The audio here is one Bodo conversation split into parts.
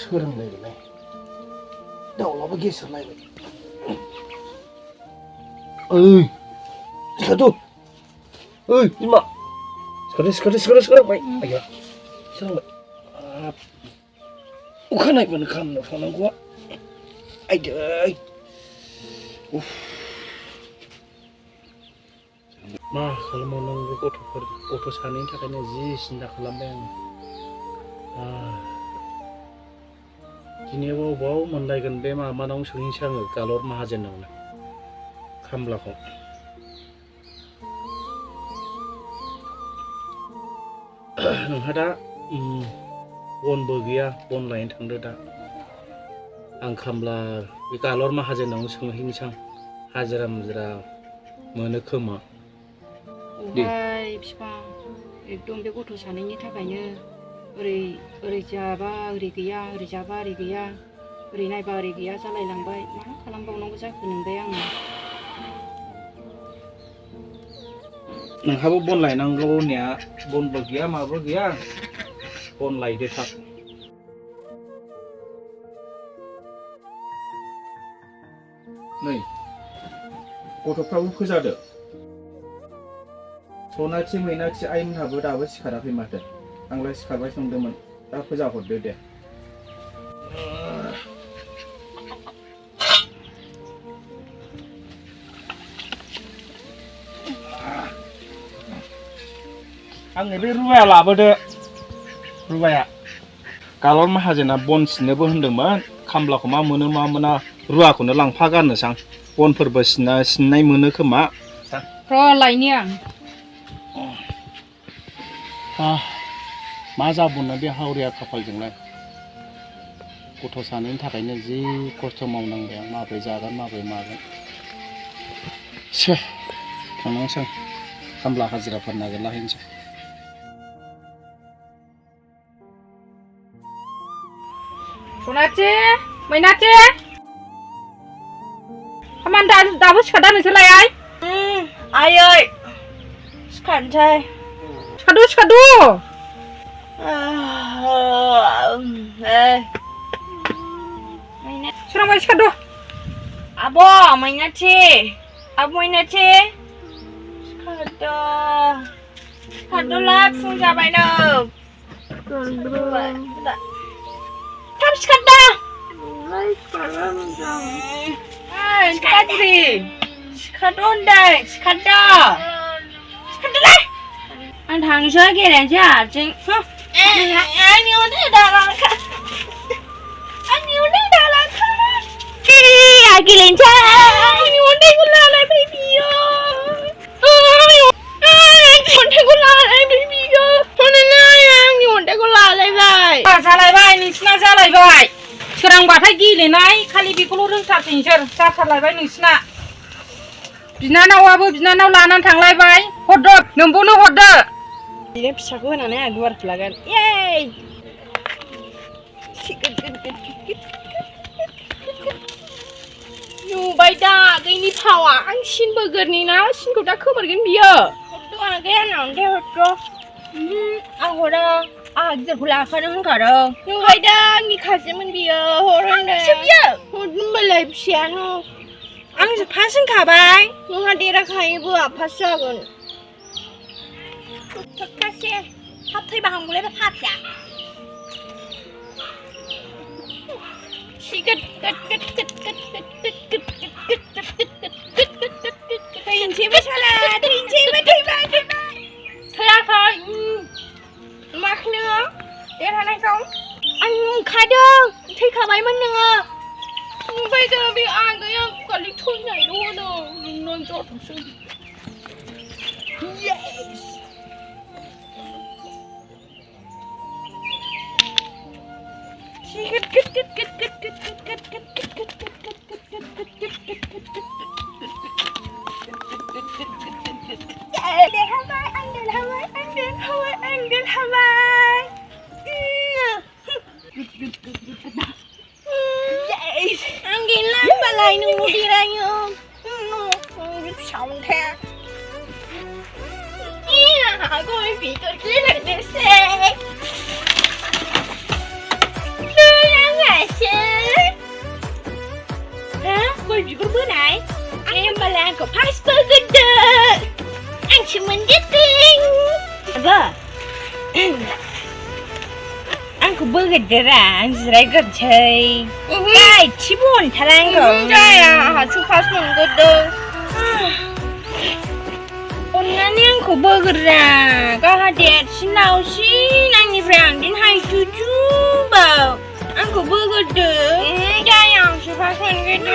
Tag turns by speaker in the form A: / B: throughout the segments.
A: सोलोंलायबाय दाउलाबो गेसारलायबाय ओइ सिखारथ' ओइ बिमा सिखारबाय आया सोलोंबाय अखानायबानो खालामनो थांनांगौआ आयदै मा खालामबावनांगौ गथ' सानैनि थाखायनो जि सिन्था खालामबाय आं दिनै बबाव मोनलायगोन बे मामानाव सोंहैनोसै आङो गालर माहाजोनावनो खामलाखौ नोंहा दा बनबो गैया बन लायनो थांदो दा आं खामला बे गालर माहाजोनावनो सोंहैनोसै आं हाजिरा मुजिरा मोनो खोमा
B: ओमफ्राय बिफां एकदम बे गथ' सानैनि थाखायनो ओरै जाबा ओरै गैया ओरै जाबा ओरै गैया ओरै नायबा ओरै गैया जालायलांबाय मा खालामबावनांगौ जाखो नंबाय आङो
A: नोंहाबो बन लायनांगौ होननाया बनबो गैया माबो गैया बन लायदो थाब नै गथ'फ्राबो फोजादो सनाथि मैनाथि आइमोनहाबो दाबो सिखाराखै माथो आंलाय सिखारबाय संदोंमोन दा फोजा हरदो दे आंनो बे रुवाया लाबोदो रुवाया गालर माहाजोना बन सिननोबो होनदोंमोन खामलाखौ मा मोनो मा मोना रुवाखौनो लांफा गारनोसां बनफोरबो सिननाय मोनो खोमा
B: र' लायनि आं
A: मा जाबावनो बे हावरिया खाफालजोंलाय गथ' सानैनि थाखायनो जि खस्थ' मावनांबाय आं माबोरै जागोन माबोरै मागोन थांनांसै खामला हाजिराफोर नागिरलाहैनोसै
B: सनाथि मैनाथि खामानि दाबो सिखारदा नोंसोरलाय
C: आयै सिखारनोसै
B: सिखारद' सोरांबाय सिखारद'
C: आब' मैनाथि सिखारद'ला फुं जाबाय नो थाब सिखारदो गाज्रि सिखारद' होनदों सिखारदोलाय आं थांसै गेलेनोसै हारसिं आंनि उन्दै दालांखा गेलेनोसै आंनि अन्थाइखौ लालायबाय बियो आंनि अन्थाइखौ लालायबाय
B: जालायबाय नोंसिना जालायबाय सोरांबाथाय गेलेनाय खालि बेखौल' रोंथारसै नोंसोर जाथारलायबाय नोंसिना बिनानावाबो बिनानाव लानानै थांलायबाय हरदो नोंबोनो हरदो
C: बिनो फिसाखौ होनानै आं गुवारखौ लागोन नुबाय दा आगैनि फावा आं सिन बोगोरनि ना सिनखौ दा खोमोरगोन बियो हरद' आगै आंनाव अन्थाइ हरद' आं हरा आंहा गिदिरखौ लाखानो होनखादों नुबाय दा आंनि खासेमोन बियो हर होनदों बियो होनबालाय फिसायानो आं फास होनखाबाय नोंहा देराखायोबो फास जागोन सप्तासे थाब थैबा हामगौलाय फाफिया थैनोसैबो साला थैबाय थैयाखै माखो नोङो देरहानायखौ आं नुखादों थैखाबायमोन नोङो नुबाय दा बे आगैया खालि थैनायल' होनो नों जाथोंसै Balai nunggu diranya. Sống thế. Aku pikir kira desa. Sayang मासो ha gol bigur बोनाय होमबालाय आंखौ फार्स्ट बोगोरदो आंसो मोनगोरदों आबा आंखौ बोगोरदोरा आं जिरायग्रोनोसै गाइथिबो अनथारा आंखौ जाया आंहासो फार्स्ट मोनगोरदों अन्नानै आंखौ बोगोररा गावहा देरसिन लावसिन आंनिफ्राय आंदिन हायथुथुबाव आंखौ बोगोरदो जाया आंसो फार्स्ट मोनगोरदों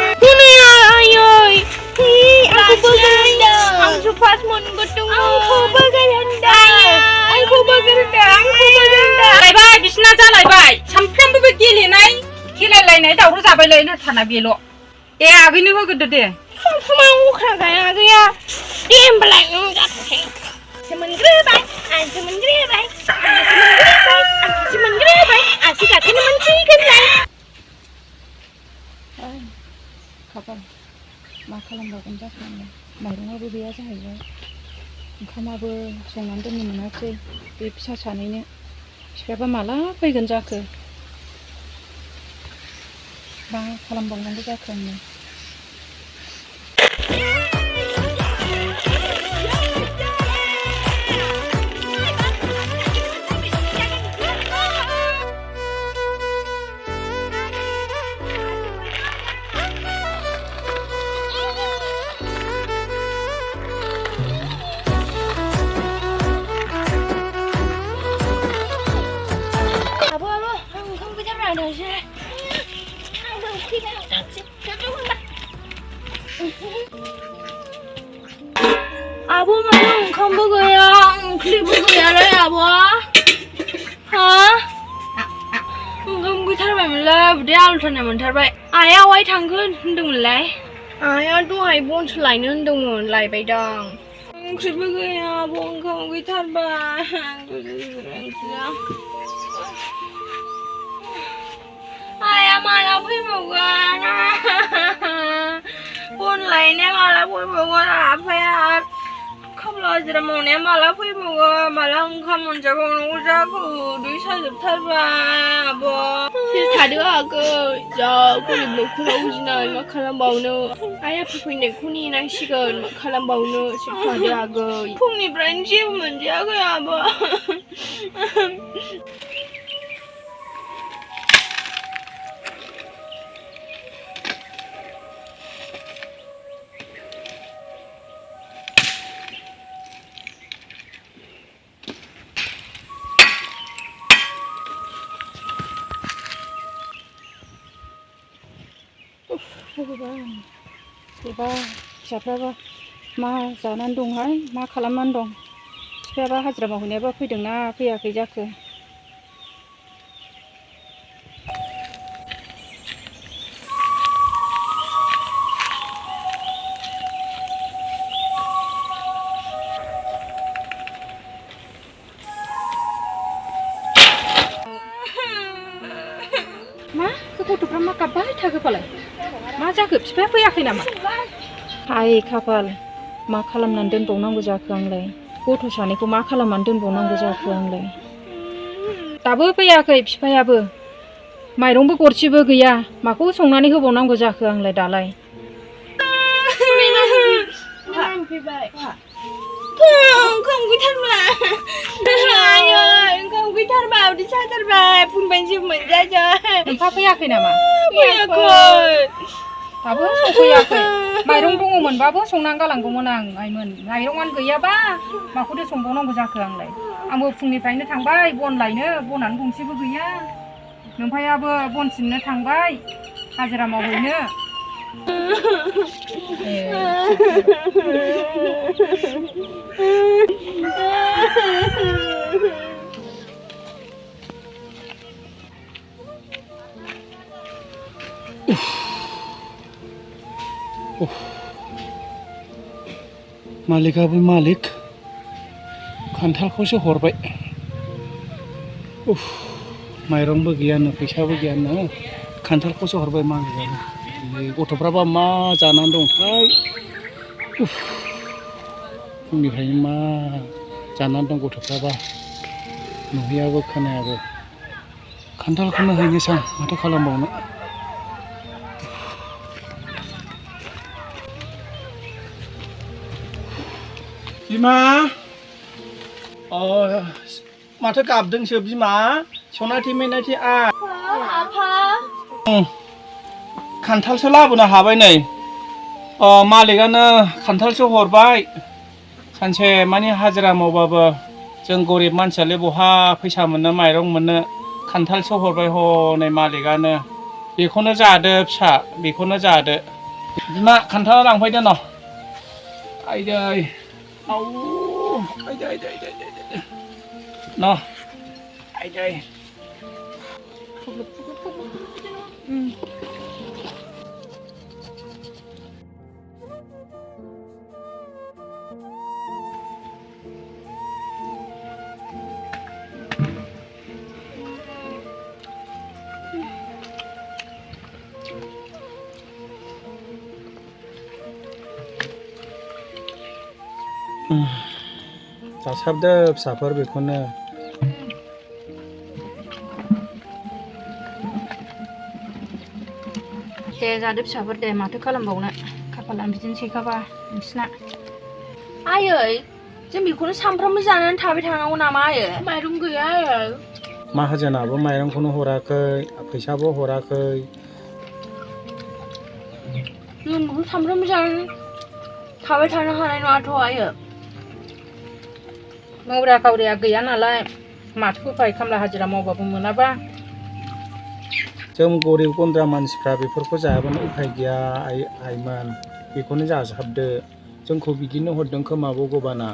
C: आयै आंखौ बोगोरदो आंसो फार्स्ट मोनगोरदों आंखौ बोगोरदो आंखौ बोगोरदो लायबाय बिसिना जालायबाय सामफ्रामबो बे गेलेनाय खेलायलायनाय दावराव जाबायलायनो थाना बेल' दे आगैनो होगोरदो दे मा अख्रा गाया आगैया दे होमबालाय जाथोंसै आंसो मोनग्रोबाय आंसो गाखोनो मोनसिगोनलाय
B: खाफाल मा खालामबावगोन जाखो माइरंआबो गैया जाहैबाय ओंखामाबो संनानै दोननो मोनाखै बे फिसा सानैनो बिफायाबा माला फैगोन जाखो मा खालामबावनांगौ जाखो आंनो
C: आबो मानो ओंखामबो गैया ओंख्रिबो गैयालै आब' हा ओंखाम गैथारबायमोनलै उदै आलुथारनाय मोनथारबाय आइया अहाय थांगोन होनदोंमोनलाय आइया दहाय बनसो लायनो होनदोंमोन लायबायदां ओंख्रिबो गैया आब' ओंखाम गैथारबाय आइया माला फैबावगोन बन लायनाया माला फैबावगोन आफाया खामला हाजिरा मावनाया माला फैबावगोन माला ओंखाम मोनजाबावनांगौ जाखो उदै साजोबथारबाय आब' सिरि थादो आगै जा गोरिब न'खराव उजिनाय मा खालामबावनो आइ आफा फैनायखौ नेनांसिगोन मा खालामबावनो सिरि थादो आगै फुंनिफ्रायनो जेबो मोनजायाखै आब'
B: बेबा फिसाफ्राबा मा जानानै दंहाय मा खालामनानै दं बिफायाबा हाजिरा मावहैनायाबा फैदोंना फैयाखै जाखो मा गथ'फ्रा मा गाबबाय थाखोफालाय मा जाखो बिफाया फैयाखै नामा हाय खाफाल मा खालामनानै दोनबावनांगौ जाखो आंलाय गथ' सानैखौ मा खालामनानै दोनबावनांगौ जाखो आंलाय दाबो फैयाखै बिफायाबो माइरंबो गरसेबो गैया माखौ संनानै होबावनांगौ जाखो आंलाय दालाय
C: ओंखाम गैथारबाय ओंखाम गैथारबाय उदै साथारबाय फुंनिफ्रायनो जेबो मोनजायासै
B: नोंहा फैयाखै नामा
C: फैयाखै
B: दाबो सफैयाखै माइरं दङमोनबाबो संनानै गालांगौमोन आं आइमोन माइरंआनो गैयाबा माखौथो संबावनांगौ जाखो आंलाय आंबो फुंनिफ्रायनो थांबाय बन लायनो बनानो गंसेबो गैया नोमफायाबो बन सिननो थांबाय हाजिरा मावहैनो
A: मालिकाबो मालिक खान्थालखौसो हरबाय माइरंबो गैयानो फैसाबो गैयानो खान्थालखौसो हरबाय मालिकाबो गथ'फ्राबा मा जानानै दंथाय फुंनिफ्रायनो मा जानानै दं गथ'फ्राबा नुहैयाबो खोनायाबो खान्थालखौनो हैनोसै आं माथो खालामबावनो बिमा माथो गाबदोंसो बिमा सनाथि मेनाथि
C: आफा
A: खान्थालसो लाबोनो हाबाय नै मालिकआनो खान्थालसो हरबाय सानसे मानि हाजिरा मावबाबो जों गरिब मानसियालाय बहा फैसा मोननो माइरं मोननो खान्थालसो हरबाय हनै मालिकआनो बेखौनो जादो फिसा बेखौनो जादो बिमा खान्थाला लांफैदो न' आइदै आउ आइदै आइदै आइदै न' आइदै जासाबदो फिसाफोर बेखौनो
B: दे जादो फिसाफोर दे माथो खालामबावनो खाफालानो बिदिनोसैखाबा नोंसिना
C: आयै जों बेखौनो सानफ्रामबो जानानै थाबाय थानांगौ नामा आयै माइरं गैया आयै
A: माहाजोनाबो माइरंखौनो हराखै फैसाबो हराखै
C: जों बेखौ सानफ्रामबो जानानै थाबाय थानो हानाय नङाथ' आयै
B: मावग्रा गावरिया गैया नालाय माथो उफाय खामला हाजिरा मावबाबो मोनाबा
A: जों गरिब गुन्द्रा मानसिफ्रा बेफोरखौ जायाबानो उफाय गैया आइमोन बेखौनो जासाबदो जोंखौ बिदिनो हरदों खोमा भगबाना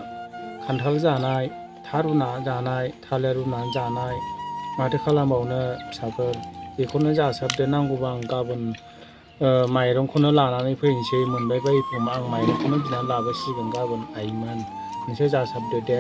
A: खान्थाल जानाय था रुना जानाय थालिर रुनानै जानाय माथो खालामबावनो फिसाफोर बेखौनो जासाबदो नांगौबा आं गाबोन माइरंखौनो लानानै फैनोसै मोनबाय बायोखोमा आं माइरंखौनो बिनानै लाबोसिगोन गाबोन आइमोन नोंसोर जासाबदो दे